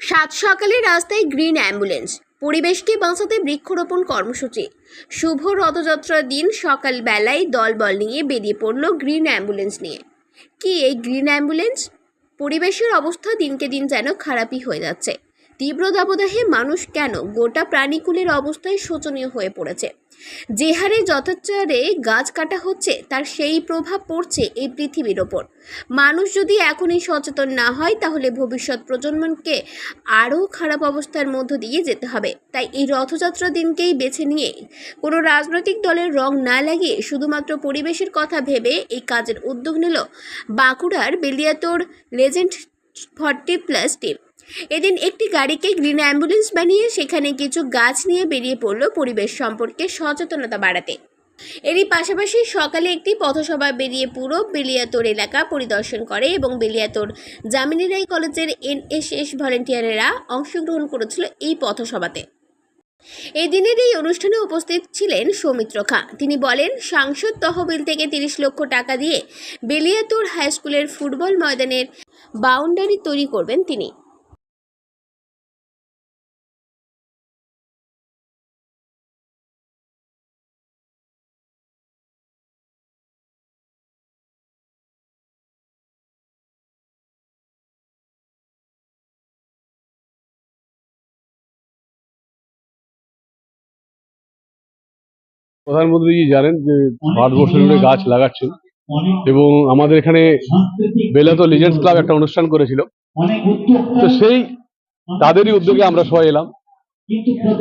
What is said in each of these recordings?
সাত সকালে রাস্তায় গ্রিন অ্যাম্বুলেন্স, পরিবেশকে বাঁচাতে বৃক্ষরোপণ কর্মসূচি। শুভ রথযাত্রার দিন সকালবেলায় দলবল নিয়ে বেরিয়ে পড়ল গ্রিন অ্যাম্বুলেন্স নিয়ে। কি এই গ্রিন অ্যাম্বুলেন্স? পরিবেশের অবস্থা দিনকে দিন যেন খারাপই হয়ে যাচ্ছে। তীব্র দাবদাহে মানুষ কেন গোটা প্রাণীকুলের অবস্থায় শোচনীয় হয়ে পড়েছে। যে হারে যথাচারে গাছ কাটা হচ্ছে তার সেই প্রভাব পড়ছে এই পৃথিবীর ওপর। মানুষ যদি এখনই সচেতন না হয় তাহলে ভবিষ্যৎ প্রজন্মকে আরও খারাপ অবস্থার মধ্য দিয়ে যেতে হবে। তাই এই রথযাত্রা দিনকেই বেছে নিয়ে কোনো রাজনৈতিক দলের রং না লাগিয়ে শুধুমাত্র পরিবেশের কথা ভেবে এই কাজের উদ্যোগ নিল বাঁকুড়ার বেলিয়াতোড় লেজেন্ড 40+ টিম। এদিন একটি গাড়িকে গ্রিন অ্যাম্বুলেন্স বানিয়ে সেখানে কিছু গাছ নিয়ে বেরিয়ে পড়ল পরিবেশ সম্পর্কে সচেতনতা বাড়াতে। এরই পাশাপাশি সকালে একটি পথসভা বেরিয়ে পুরো বেলিয়াতোড় এলাকা পরিদর্শন করে এবং বেলিয়াতোড় যামিনী রায় কলেজের NSS ভলেন্টিয়ারেরা অংশগ্রহণ করেছিল এই পথসভাতে। এই দিনের এই অনুষ্ঠানে উপস্থিত ছিলেন সৌমিত্র খাঁ। তিনি বলেন, সাংসদ তহবিল থেকে 30 লক্ষ টাকা দিয়ে বেলিয়াতোড় হাই স্কুলের ফুটবল ময়দানের বাউন্ডারি তৈরি করবেন তিনি। প্রধানমন্ত্রী জানেন যে ভারতবর্ষ জুড়ে গাছ লাগাচ্ছেন এবং আমাদের এখানে বেলিয়াতোড় লিজেন্ডস ক্লাব একটা অনুষ্ঠান করেছিল। তো সেই তাদেরই উদ্যোগে আমরা সবাই এলাম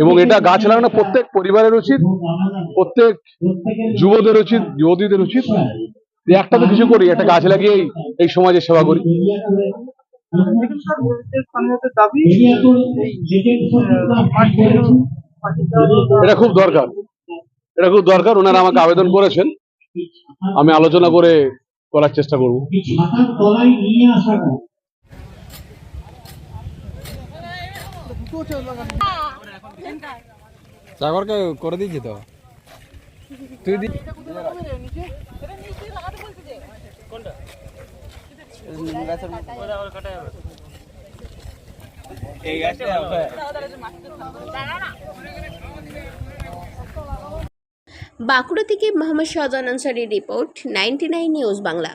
এবং এটা গাছ লাগানো প্রত্যেক পরিবারের উচিত, প্রত্যেক যুবদের উচিত, যুবতীদের উচিত যে একটা তো কিছু করি, একটা গাছ লাগিয়ে এই সমাজের সেবা করি। এটা খুব দরকার, এটা খুব দরকার। ওনারা আমাকে আবেদন করেছেন, আমি আলোচনা করে করার চেষ্টা করব। সাগরকে করে দিয়েছি তো তুই বাঁকুড়া থেকে মোহাম্মদ শাহজাহান আনসারীর রিপোর্ট, 99 নিউজ বাংলা।